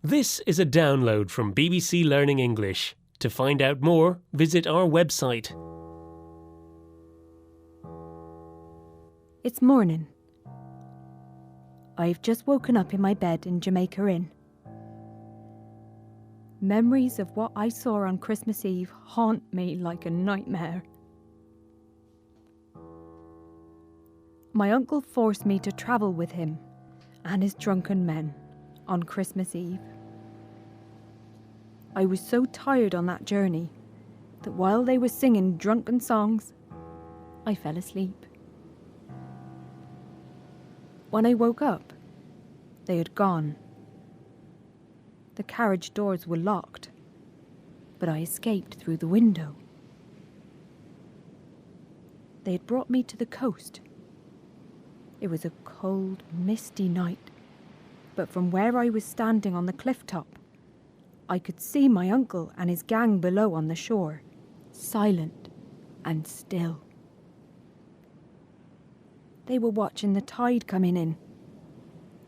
This is a download from BBC Learning English. To find out more, visit our website. It's morning. I've just woken up in my bed in Jamaica Inn. Memories of what I saw on Christmas Eve haunt me like a nightmare. My uncle forced me to travel with him and his drunken men on Christmas Eve. I was so tired on that journey that while they were singing drunken songs, I fell asleep. When I woke up, they had gone. The carriage doors were locked, but I escaped through the window. They had brought me to the coast. It was a cold, misty night, but from where I was standing on the cliff top, I could see my uncle and his gang below on the shore, silent and still. They were watching the tide coming in,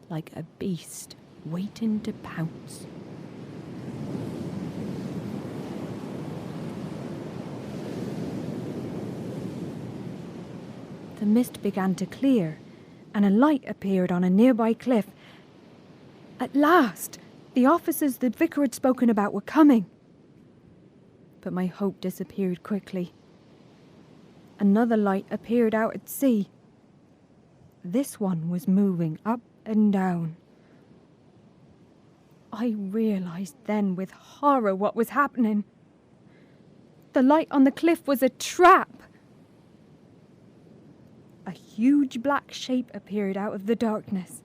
like a beast waiting to pounce. The mist began to clear, and a light appeared on a nearby cliff. At last, the officers the vicar had spoken about were coming. But my hope disappeared quickly. Another light appeared out at sea. This one was moving up and down. I realised then with horror what was happening. The light on the cliff was a trap. A huge black shape appeared out of the darkness.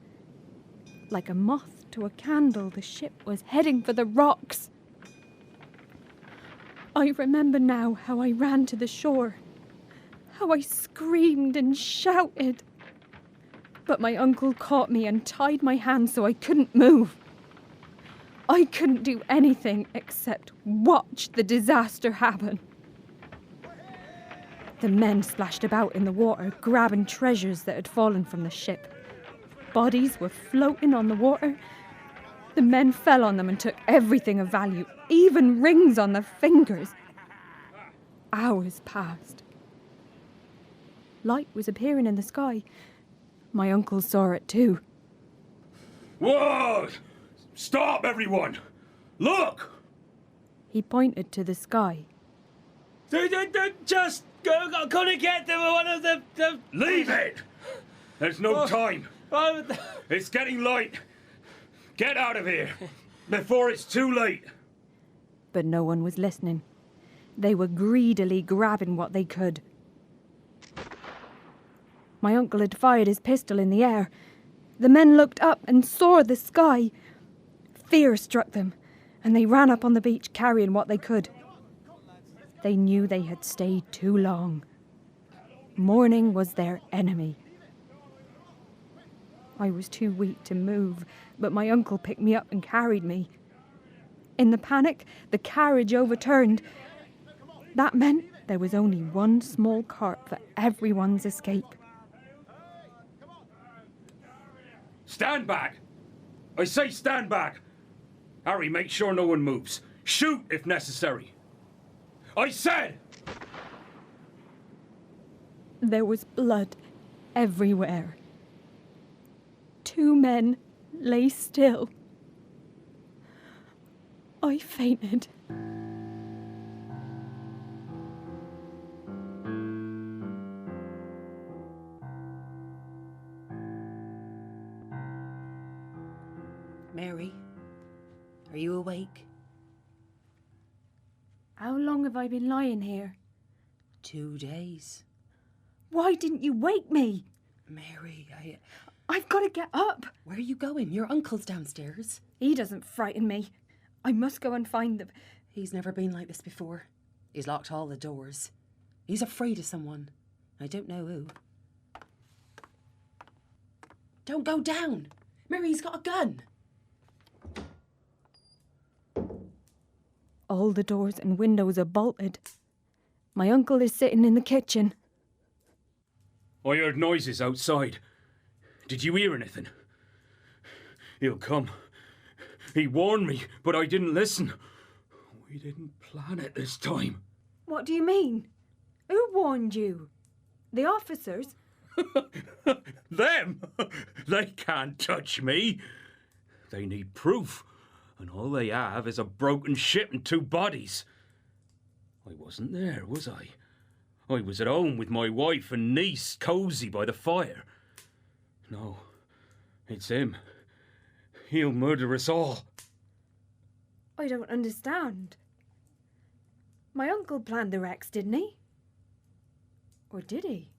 Like a moth to a candle, the ship was heading for the rocks. I remember now how I ran to the shore, how I screamed and shouted. But my uncle caught me and tied my hands so I couldn't move. I couldn't do anything except watch the disaster happen. The men splashed about in the water, grabbing treasures that had fallen from the ship. Bodies were floating on the water. The men fell on them and took everything of value, even rings on their fingers. Hours passed. Light was appearing in the sky. My uncle saw it too. Whoa! Stop, everyone! Look! He pointed to the sky. Just gonna get them one of the... Leave it! There's no time. It's getting light. Get out of here before it's too late. But no one was listening. They were greedily grabbing what they could. My uncle had fired his pistol in the air. The men looked up and saw the sky. Fear struck them, and they ran up on the beach carrying what they could. They knew they had stayed too long. Morning was their enemy. I was too weak to move, but my uncle picked me up and carried me. In the panic, the carriage overturned. That meant there was only one small cart for everyone's escape. Stand back! I say stand back! Harry, make sure no one moves. Shoot if necessary. I said! There was blood everywhere. 2 men lay still. I fainted. Mary, are you awake? How long have I been lying here? 2 days. Why didn't you wake me? Mary, I've got to get up. Where are you going? Your uncle's downstairs. He doesn't frighten me. I must go and find them. He's never been like this before. He's locked all the doors. He's afraid of someone. I don't know who. Don't go down. Mary, he's got a gun. All the doors and windows are bolted. My uncle is sitting in the kitchen. I heard noises outside. Did you hear anything? He'll come. He warned me, but I didn't listen. We didn't plan it this time. What do you mean? Who warned you? The officers? Them? They can't touch me. They need proof, and all they have is a broken ship and 2 bodies. I wasn't there, was I? I was at home with my wife and niece, cosy by the fire. No, it's him. He'll murder us all. I don't understand. My uncle planned the wrecks, didn't he? Or did he?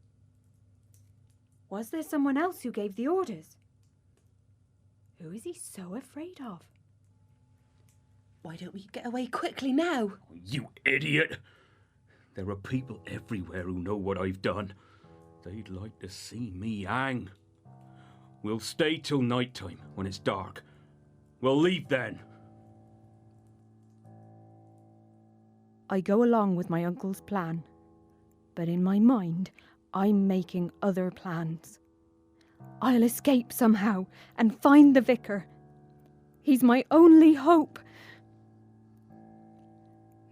Was there someone else who gave the orders? Who is he so afraid of? Why don't we get away quickly now? You idiot! There are people everywhere who know what I've done. They'd like to see me hang. We'll stay till night time, when it's dark. We'll leave then. I go along with my uncle's plan, but in my mind, I'm making other plans. I'll escape somehow and find the vicar. He's my only hope.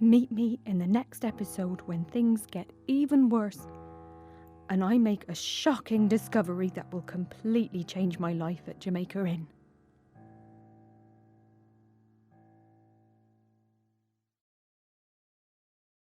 Meet me in the next episode when things get even worse and I make a shocking discovery that will completely change my life at Jamaica Inn.